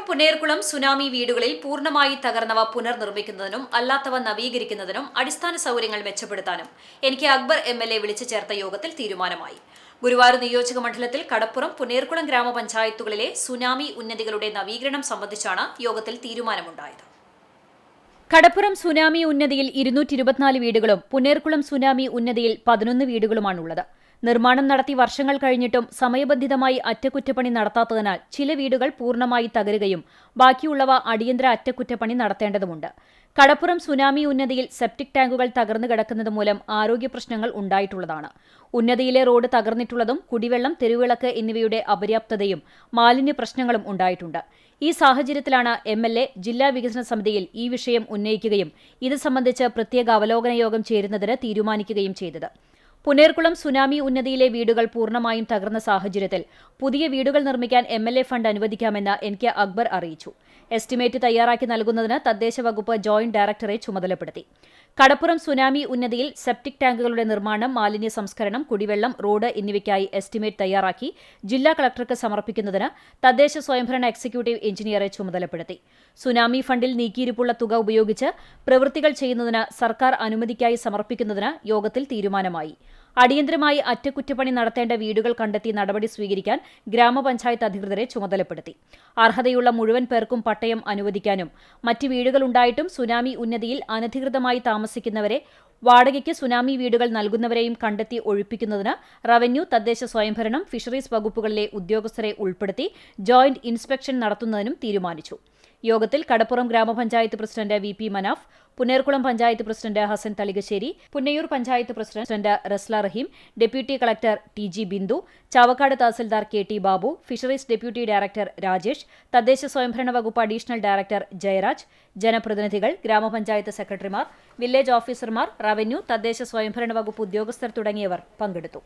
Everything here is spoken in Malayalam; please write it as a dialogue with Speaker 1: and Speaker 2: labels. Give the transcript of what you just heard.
Speaker 1: പുന്നേർകുളം സുനാമി വീടുകളിൽ പൂർണ്ണമായി തകർന്നവ പുനർനിർമ്മിക്കുന്നതിനും അല്ലാത്തവ നവീകരിക്കുന്നതിനും അടിസ്ഥാന സൗകര്യങ്ങൾ മെച്ചപ്പെടുത്താനും എനിക്ക് അക്ബർ എംഎൽഎ വിളിച്ചു ചേർത്ത യോഗത്തിൽ തീരുമാനമായി. ഗുരുവായൂർ നിയോജക മണ്ഡലത്തിൽ കടപ്പുറം, പുന്നേർകുളം ഗ്രാമപഞ്ചായത്തുകളിലെ സുനാമി ഉന്നതികളുടെ നവീകരണം സംബന്ധിച്ചാണ് യോഗത്തിൽ തീരുമാനമുണ്ടായത്. കടപ്പുറം സുനാമി ഉന്നതിയിൽ 224 വീടുകളും പുന്നേർകുളം സുനാമി ഉന്നതിയിൽ 11 വീടുകളുമാണുള്ളത്. നിർമ്മാണം നടത്തി വർഷങ്ങൾ കഴിഞ്ഞിട്ടും സമയബന്ധിതമായി അറ്റകുറ്റപ്പണി നടത്താത്തതിനാൽ ചില വീടുകൾ പൂർണ്ണമായി തകരുകയും ബാക്കിയുള്ളവ അടിയന്തര അറ്റകുറ്റപ്പണി നടത്തേണ്ടതുണ്ട്. കടപ്പുറം സുനാമി ഉന്നതിയിൽ സെപ്റ്റിക് ടാങ്കുകൾ തകർന്നു കിടക്കുന്നത് മൂലം ആരോഗ്യ പ്രശ്നങ്ങൾ ഉണ്ടായിട്ടുള്ളതാണ്. ഉന്നതിയിലെ റോഡ് തകർന്നിട്ടുള്ളതും കുടിവെള്ളം, തെരുവിളക്ക് എന്നിവയുടെ അപര്യാപ്തതയും മാലിന്യ പ്രശ്നങ്ങളും ഉണ്ടായിട്ടുണ്ട്. ഈ സാഹചര്യത്തിലാണ് എംഎൽഎ ജില്ലാ വികസന സമിതിയിൽ ഈ വിഷയം ഉന്നയിക്കുകയും ഇത് സംബന്ധിച്ച് പ്രത്യേക അവലോകന യോഗം ചേരുന്നതിന് തീരുമാനിക്കുകയും ചെയ്തത്. പുന്നേർകുളം സുനാമി ഉന്നതിയിലെ വീടുകൾ പൂർണ്ണമായും തകർന്ന സാഹചര്യത്തിൽ പുതിയ വീടുകൾ നിർമ്മിക്കാൻ എംഎൽഎ ഫണ്ട് അനുവദിക്കാമെന്ന് എനിക്ക് അക്ബർ അറിയിച്ചു. എസ്റ്റിമേറ്റ് തയ്യാറാക്കി നൽകുന്നതിന് തദ്ദേശ വകുപ്പ് ജോയിന്റ് ഡയറക്ടറെ ചുമതലപ്പെടുത്തി. കടപ്പുറം സുനാമി ഉന്നതിയിൽ സെപ്റ്റിക് ടാങ്കുകളുടെ നിർമ്മാണം, മാലിന്യ സംസ്കരണം, കുടിവെള്ളം, റോഡ് എന്നിവയ്ക്കായി എസ്റ്റിമേറ്റ് തയ്യാറാക്കി ജില്ലാ കളക്ടർക്ക് സമർപ്പിക്കുന്നതിന് തദ്ദേശ സ്വയംഭരണ എക്സിക്യൂട്ടീവ് എഞ്ചിനീയറെ ചുമതലപ്പെടുത്തി. സുനാമി ഫണ്ടിൽ നീക്കിയിരിപ്പുള്ള തുക ഉപയോഗിച്ച് പ്രവൃത്തികൾ ചെയ്യുന്നതിന് സർക്കാർ അനുമതിക്കായി സമർപ്പിക്കുന്നതിന് യോഗത്തിൽ തീരുമാനമായി. അടിയന്തരമായി അറ്റകുറ്റപ്പണി നടത്തേണ്ട വീടുകൾ കണ്ടെത്തി നടപടി സ്വീകരിക്കാൻ ഗ്രാമപഞ്ചായത്ത് അധികൃതരെ ചുമതലപ്പെടുത്തി. അർഹതയുള്ള മുഴുവൻ പേർക്കും പട്ടയം അനുവദിക്കാനും മറ്റ് വീടുകളുണ്ടായിട്ടും സുനാമി ഉന്നതിയിൽ അനധികൃതമായി താമസിക്കുന്നവരെ, വാടകയ്ക്ക് സുനാമി വീടുകൾ നൽകുന്നവരെയും കണ്ടെത്തി ഒഴിപ്പിക്കുന്നതിന് റവന്യൂ, തദ്ദേശ സ്വയംഭരണം, ഫിഷറീസ് വകുപ്പുകളിലെ ഉദ്യോഗസ്ഥരെ ഉൾപ്പെടുത്തി ജോയിന്റ് ഇൻസ്പെക്ഷൻ നടത്തുന്നതിനും തീരുമാനിച്ചു. യോഗത്തിൽ കടപ്പുറം ഗ്രാമപഞ്ചായത്ത് president V P Manaf, Punnerkulam panchayat president Hasan Thalikassery, Punnayur panchayat president Rasla Raheem, deputy collector T G. Bindu, Chavakkad tahsildar K T. Babu, fisheries deputy director Rajesh, തദ്ദേശ സ്വയംഭരണ വകുപ്പ് അഡീഷണൽ ഡയറക്ടർ ജയരാജ്, ജനപ്രതിനിധികൾ, ഗ്രാമപഞ്ചായത്ത് സെക്രട്ടറിമാർ, വില്ലേജ് ഓഫീസർമാർ, റവന്യൂ, തദ്ദേശ സ്വയംഭരണ വകുപ്പ് ഉദ്യോഗസ്ഥർ തുടങ്ങിയവർ പങ്കെടുത്തു.